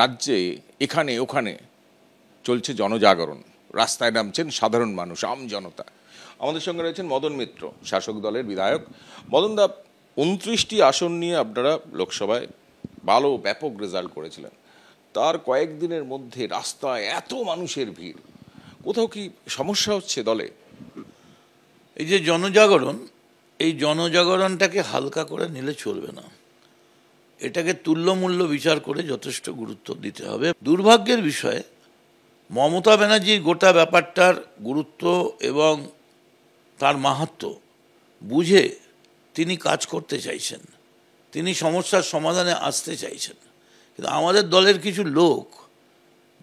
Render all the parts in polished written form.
রাজ্যে এখানে ওখানে চলছে জনজাগরণ, রাস্তায় নামছেন সাধারণ মানুষ, আম জনতা। আমাদের সঙ্গে রয়েছেন মদন মিত্র, শাসক দলের বিধায়ক। মদনদা, 29টি আসন নিয়ে আপনারা লোকসভায় ভালো ব্যাপক রেজাল্ট করেছিলেন, তার কয়েকদিনের মধ্যে রাস্তায় এত মানুষের ভিড়, কোথাও কি সমস্যা হচ্ছে দলে? এই যে জনজাগরণ, এই জনজাগরণটাকে হালকা করে নিলে চলবে না, এটাকে তুল্যমূল্য বিচার করে যথেষ্ট গুরুত্ব দিতে হবে। দুর্ভাগ্যের বিষয়ে মমতা ব্যানার্জির গোটা ব্যাপারটার গুরুত্ব এবং তার মাহাত্ম্য বুঝে তিনি কাজ করতে চাইছেন, তিনি সমস্যার সমাধানে আসতে চাইছেন। কিন্তু আমাদের দলের কিছু লোক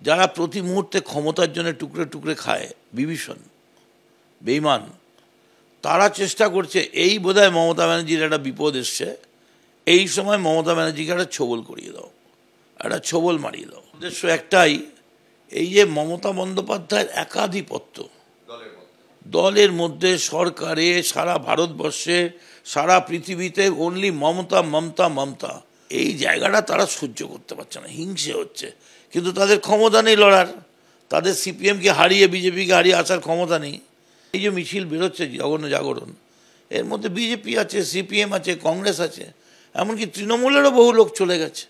যারা প্রতি মুহূর্তে ক্ষমতার জন্য টুকরে টুকরে খায়, বিভীষণ বেঈমান, তারা চেষ্টা করছে এই বোধহয় মমতা ব্যানার্জির একটা বিপদ এসছে, এই সময় মমতা ব্যানার্জিকে একটা ছোবল করিয়ে দাও, একটা ছোবল মারিয়ে দাও। উদ্দেশ্য একটাই, এই যে মমতা বন্দ্যোপাধ্যায়ের একাধিপত্য দলের মধ্যে, সরকারে, সারা ভারতবর্ষে, সারা পৃথিবীতে অনলি মমতা মমতা মমতা, এই জায়গাটা তারা সহ্য করতে পারছে না, হিংসে হচ্ছে। কিন্তু তাদের ক্ষমতা নেই লড়ার, তাদের সিপিএমকে হারিয়ে বিজেপিকে হারিয়ে আসার ক্ষমতা নেই। এই যে মিছিল বেরোচ্ছে জনজাগরণ, এর মধ্যে বিজেপি আছে, সিপিএম আছে, কংগ্রেস আছে, এমনকি তৃণমূলেরও বহু লোক চলে গেছে,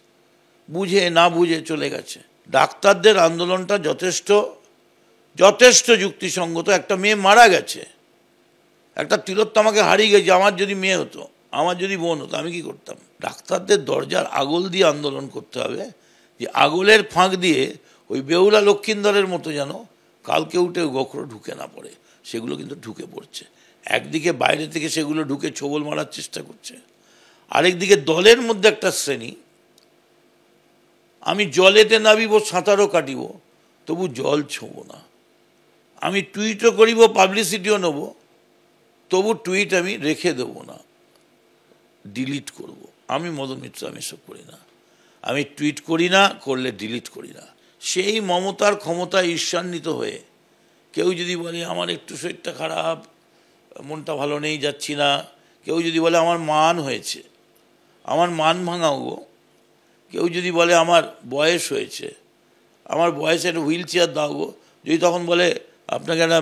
বুঝে না বুঝে চলে গেছে। ডাক্তারদের আন্দোলনটা যথেষ্ট যথেষ্ট যুক্তিসঙ্গত। একটা মেয়ে মারা গেছে, একটা তিলোত্তমাকে হারিয়ে গেছে, আমার যদি মেয়ে হতো, আমার যদি বোন হতো, আমি কি করতাম? ডাক্তারদের দরজার আগল দিয়ে আন্দোলন করতে হবে, যে আগলের ফাঁক দিয়ে ওই বেহুলা লক্ষিন্দরের মতো যেন কালকে উঠে গোখরো ঢুকে না পড়ে। সেগুলো কিন্তু ঢুকে পড়ছে, একদিকে বাইরে থেকে সেগুলো ঢুকে ছোবল মারার চেষ্টা করছে, আরেকদিকে দলের মধ্যে একটা শ্রেণী, আমি জলেতে নামিব, সাঁতারও কাটিব, তবু জল ছোঁব না, আমি টুইটও করিব, পাবলিসিটিও নেব, তবু টুইট আমি রেখে দেবো না, ডিলিট করব। আমি মদন মিত্র, আমি এসব করি না, আমি টুইট করি না, করলে ডিলিট করি না। সেই মমতার ক্ষমতায় ঈর্ষান্বিত হয়ে কেউ যদি বলে আমার একটু শরীরটা খারাপ, মনটা ভালো নেই, যাচ্ছি না, কেউ যদি বলে আমার মান হয়েছে, আমার মান ভাঙাবো, কেউ যদি বলে আমার বয়স হয়েছে, আমার বয়সে একটা হুইল চেয়ার দাও, যদি তখন বলে আপনাকে একটা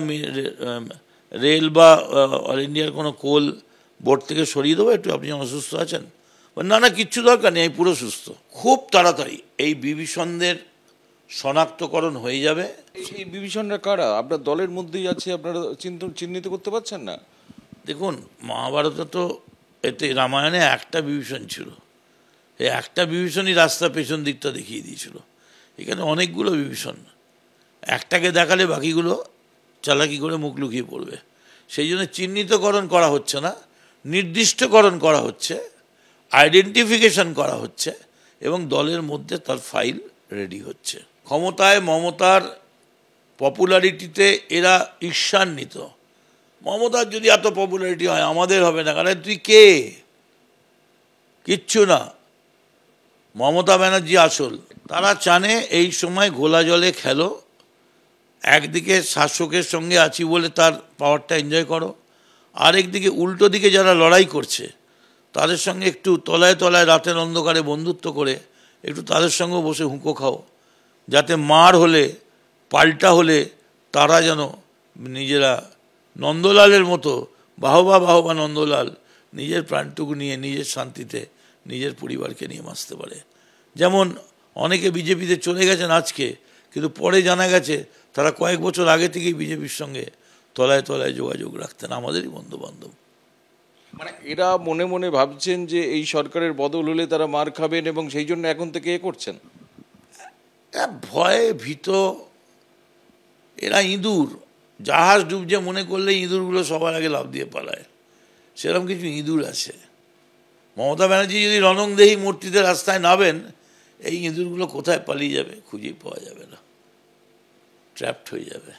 রেল বা অল ইন্ডিয়ার কোনো কোল বোর্ড থেকে সরিয়ে দেবো, একটু আপনি অসুস্থ আছেন, না না কিচ্ছু দরকার নেই, আমি পুরো সুস্থ, খুব তাড়াতাড়ি এই বিভীষণদের শনাক্তকরণ হয়ে যাবে। এই বিভীষণরা কারা? আপনার দলের মধ্যেই আছে, আপনারা চিহ্নিত করতে পারছেন না? দেখুন, মহাভারতে তো এতে রামায়ণে একটা বিভীষণ ছিল, এই একটা বিভীষণই রাস্তা পেছন দিকটা দেখিয়ে দিয়েছিল। এখানে অনেকগুলো বিভীষণ, একটাকে দেখালে বাকিগুলো চালাকি করে মুখ লুকিয়ে পড়বে। সেই জন্য চিহ্নিতকরণ করা হচ্ছে না, নির্দিষ্টকরণ করা হচ্ছে, আইডেন্টিফিকেশন করা হচ্ছে, এবং দলের মধ্যে তার ফাইল রেডি হচ্ছে। ক্ষমতায় মমতার পপুলারিটিতে এরা ঈর্ষান্বিত। মমতার যদি এত পপুলারিটি হয়, আমাদের হবে না, কারণ তুই কে? কিচ্ছু না, মমতা ব্যানার্জি আসল। তারা জানে এই সময় ঘোলা জলে খেলো, একদিকে শাসকের সঙ্গে আছি বলে তার পাওয়ারটা এনজয় করো, আরেকদিকে উল্টো দিকে যারা লড়াই করছে তাদের সঙ্গে একটু তলায় তলায় রাতের অন্ধকারে বন্ধুত্ব করে একটু তাদের সঙ্গে বসে হুঁকো খাও, যাতে মার হলে পাল্টা হলে তারা যেন নিজেরা নন্দলালের মতো বাহবা বাহবা নন্দলাল নিজের প্রাণটুকু নিয়ে নিজের শান্তিতে নিজের পরিবারকে নিয়ে বাঁচতে পারে। যেমন অনেকে বিজেপিতে চলে গেছেন আজকে, কিন্তু পরে জানা গেছে তারা কয়েক বছর আগে থেকেই বিজেপির সঙ্গে তলায় তলায় যোগাযোগ রাখতেন, আমাদেরই বন্ধুবান্ধব। মানে এরা মনে মনে ভাবছেন যে এই সরকারের বদল হলে তারা মার খাবেন, এবং সেই জন্য এখন থেকে এ করছেন। ভয়ে ভীত এরা ইঁদুর, জাহাজ ডুবছে মনে করলে ইঁদুরগুলো সবার আগে লাফ দিয়ে পালায়, সেরকম কিছু ইঁদুর আছে। মমতা ব্যানার্জি যদি রণংদেহী মূর্তিতে রাস্তায় নামেন, এই ইঁদুরগুলো কোথায় পালিয়ে যাবে খুঁজেই পাওয়া যাবে না, ট্র্যাপড হয়ে যাবে।